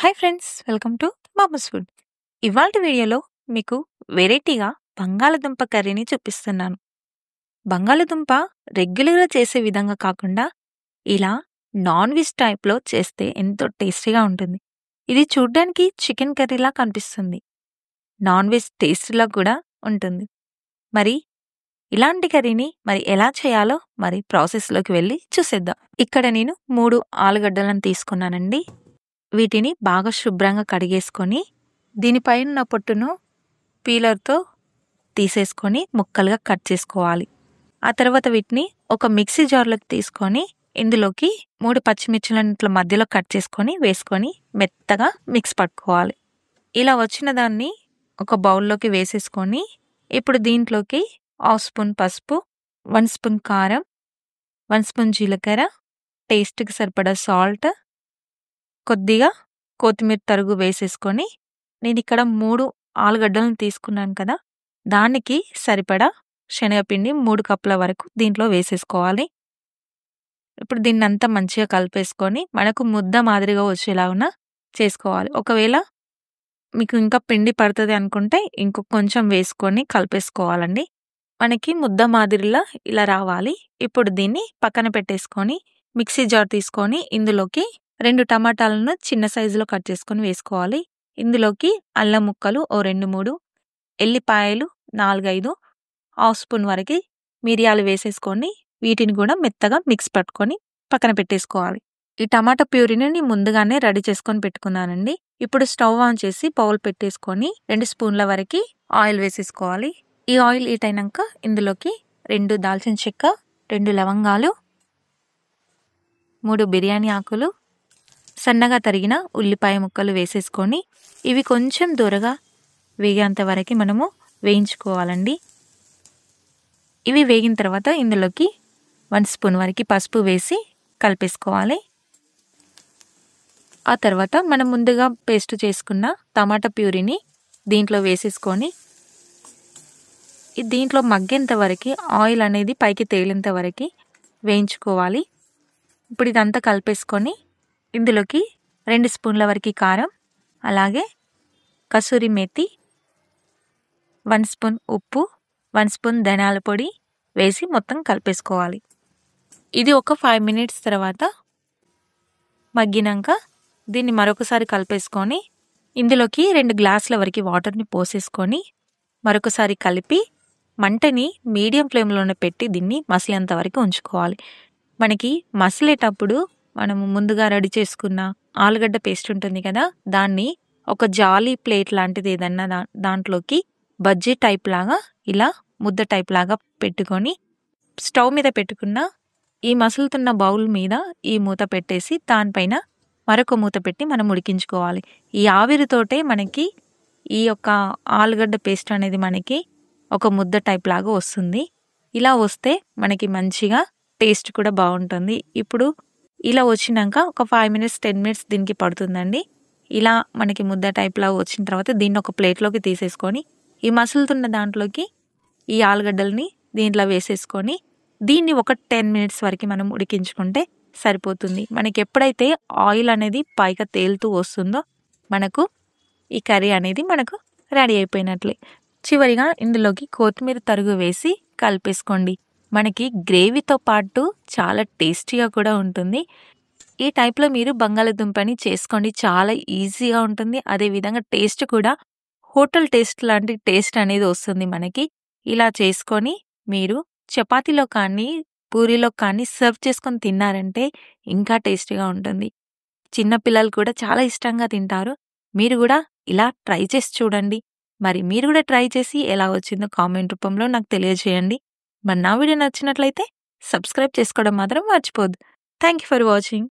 Hi friends, welcome to Mamu's food. ఇవాల్టి వీడియోలో మీకు వెరైటీగా బంగాళదుంప కర్రీని చూపిస్తున్నాను. బంగాళదుంప రెగ్యులర్గా చేసే విధంగా కాకుండా ఇలా నాన్ వెజ్ టైప్లో చేస్తే ఎంతో టేస్టీగా ఉంటుంది. ఇది చూడ్డానికి చికెన్ కర్రీలా కనిపిస్తుంది. నాన్ వెజ్ టేస్ట్లా కూడా ఉంటుంది. మరి ఇలాంటి కర్రీని ఎలా చేయాలో ప్రాసెస్లోకి వెళ్ళి చూసేద్దాం. ఇక్కడ నేను 3 ఆలుగడ్డలను తీసుకున్నానండి. వీటిని బాగా శుభ్రంగా కడిగేసుకొని దీనిపైన ఉన్న పొట్టును పీలర్తో తీసేసుకొని ముక్కలుగా కట్ చేసుకోవాలి. ఆ తర్వాత వీటిని ఒక మిక్సీ జార్లోకి తీసుకొని ఇందులోకి 3 పచ్చిమిర్చిలను ఇట్లా మధ్యలో కట్ చేసుకొని వేసుకొని మెత్తగా మిక్స్ పట్టుకోవాలి. ఇలా వచ్చిన దాన్ని ఒక బౌల్లోకి వేసేసుకొని ఇప్పుడు దీంట్లోకి 1/2 స్పూన్ పసుపు, 1 స్పూన్ కారం, 1 స్పూన్ జీలకర్ర, టేస్ట్కి సరిపడా సాల్ట్, కొద్దిగా కొత్తిమీర తరుగు వేసేసుకొని నేను ఇక్కడ 3 ఆలుగడ్డలను తీసుకున్నాను కదా, దానికి సరిపడా శనగపిండి 3 కప్పుల వరకు దీంట్లో వేసేసుకోవాలి. ఇప్పుడు దీన్నంతా మంచిగా కలిపేసుకొని మనకు ముద్ద మాదిరిగా వచ్చేలాగా చేసుకోవాలి. ఒకవేళ మీకు ఇంకా పిండి పడుతుంది అనుకుంటే కొంచెం వేసుకొని కలిపేసుకోవాలండి. మనకి ముద్ద మాదిరిలా ఇలా రావాలి. ఇప్పుడు దీన్ని పక్కన పెట్టేసుకొని మిక్సీ జార్ తీసుకొని ఇందులోకి 2 టమాటాలను చిన్న సైజులో కట్ చేసుకొని వేసుకోవాలి. ఇందులోకి అల్లం ముక్కలు 2-3, ఎల్లిపాయలు 4-5, 1/2 స్పూన్ వరకు మిరియాలు వేసేసుకొని వీటిని కూడా మెత్తగా మిక్స్ పట్టుకొని పక్కన పెట్టేసుకోవాలి. ఈ టమాటా ప్యూరీని నేను ముందుగానే రెడీ చేసుకొని పెట్టుకున్నానండి. ఇప్పుడు స్టవ్ ఆన్ చేసి బౌల్ పెట్టేసుకొని 2 స్పూన్ల వరకు ఆయిల్ వేసేసుకోవాలి. ఈ ఆయిల్ హీట్ అయినాక ఇందులోకి 2 దాల్చిన చెక్క, 2 లవంగాలు, 3 బిర్యానీ ఆకులు, సన్నగా తరిగిన ఉల్లిపాయ ముక్కలు వేసేసుకొని ఇవి కొంచెం దూరగా వేగేంత వరకు మనము వేయించుకోవాలండి. ఇవి వేగిన తర్వాత ఇందులోకి 1 స్పూన్ వరకు పసుపు వేసి కలిపేసుకోవాలి. ఆ తర్వాత మనం ముందుగా పేస్ట్ చేసుకున్న టమాటా ప్యూరీని దీంట్లో వేసేసుకొని దీంట్లో మగ్గేంత వరకు ఆయిల్ అనేది పైకి తేలేంత వరకు వేయించుకోవాలి. ఇప్పుడు ఇదంతా కలిపేసుకొని ఇందులోకి 2 స్పూన్ల వరకు కారం, అలాగే కసూరి మేతి, 1 స్పూన్ ఉప్పు, 1 స్పూన్ ధనియాల పొడి వేసి మొత్తం కలిపేసుకోవాలి. ఇది ఒక 5 మినిట్స్ తర్వాత మగ్గినాక దీన్ని మరొకసారి కలిపేసుకొని ఇందులోకి 2 గ్లాసుల వరకు వాటర్ని పోసేసుకొని మరొకసారి కలిపి మంటని మీడియం ఫ్లేమ్లోనే పెట్టి దీన్ని మసిలేంత వరకు ఉంచుకోవాలి. మనకి మసిలేటప్పుడు మనము ముందుగా రెడీ చేసుకున్న ఆలుగడ్డ పేస్ట్ ఉంటుంది కదా, దాన్ని ఒక జాలీ ప్లేట్ లాంటిది ఏదన్నా దాంట్లోకి బజ్జీ టైప్ లాగా ఇలా ముద్ద టైప్ లాగా పెట్టుకొని స్టవ్ మీద పెట్టుకున్న ఈ మసులుతున్న బౌల్ మీద ఈ మూత పెట్టేసి దానిపైన మరొక మూత పెట్టి మనం ఉడికించుకోవాలి. ఈ ఆవిరితోటే మనకి ఈ యొక్క ఆలుగడ్డ పేస్ట్ అనేది మనకి ఒక ముద్ద టైప్ లాగా వస్తుంది. ఇలా వస్తే మనకి మంచిగా టేస్ట్ కూడా బాగుంటుంది. ఇప్పుడు ఇలా వచ్చినాక ఒక 5 మినిట్స్ 10 మినిట్స్ దీనికి పడుతుందండి. ఇలా మనకి ముద్ద టైప్లా వచ్చిన తర్వాత దీన్ని ఒక ప్లేట్లోకి తీసేసుకొని ఈ మసులుతున్న దాంట్లోకి ఈ ఆలుగడ్డల్ని దీంట్లో వేసేసుకొని దీన్ని ఒక 10 మినిట్స్ వరకు మనం ఉడికించుకుంటే సరిపోతుంది. మనకి ఎప్పుడైతే ఆయిల్ అనేది పైగా తేలుతూ వస్తుందో మనకు ఈ కర్రీ అనేది మనకు రెడీ అయిపోయినట్లే. చివరిగా ఇందులోకి కొత్తిమీర తరుగు వేసి కలిపేసుకోండి. మనకి గ్రేవీతో పాటు చాలా టేస్టీగా కూడా ఉంటుంది. ఈ టైప్లో మీరు బంగాళదుంపని చేసుకోండి, చాలా ఈజీగా ఉంటుంది. అదేవిధంగా టేస్ట్ కూడా హోటల్ టేస్ట్ లాంటి టేస్ట్ అనేది వస్తుంది మనకి. ఇలా చేసుకొని మీరు చపాతీలో కానీ పూరీలో కానీ సర్వ్ చేసుకొని తిన్నారంటే ఇంకా టేస్టీగా ఉంటుంది. చిన్నపిల్లలు కూడా చాలా ఇష్టంగా తింటారు. మీరు కూడా ఇలా ట్రై చేసి చూడండి. మీరు కూడా ట్రై చేసి ఎలా వచ్చిందో కామెంట్ రూపంలో నాకు తెలియజేయండి. నా వీడియో నచ్చినట్లయితే సబ్స్క్రైబ్ చేసుకోవడం మాత్రం మర్చిపోద్దు. Thank you for watching.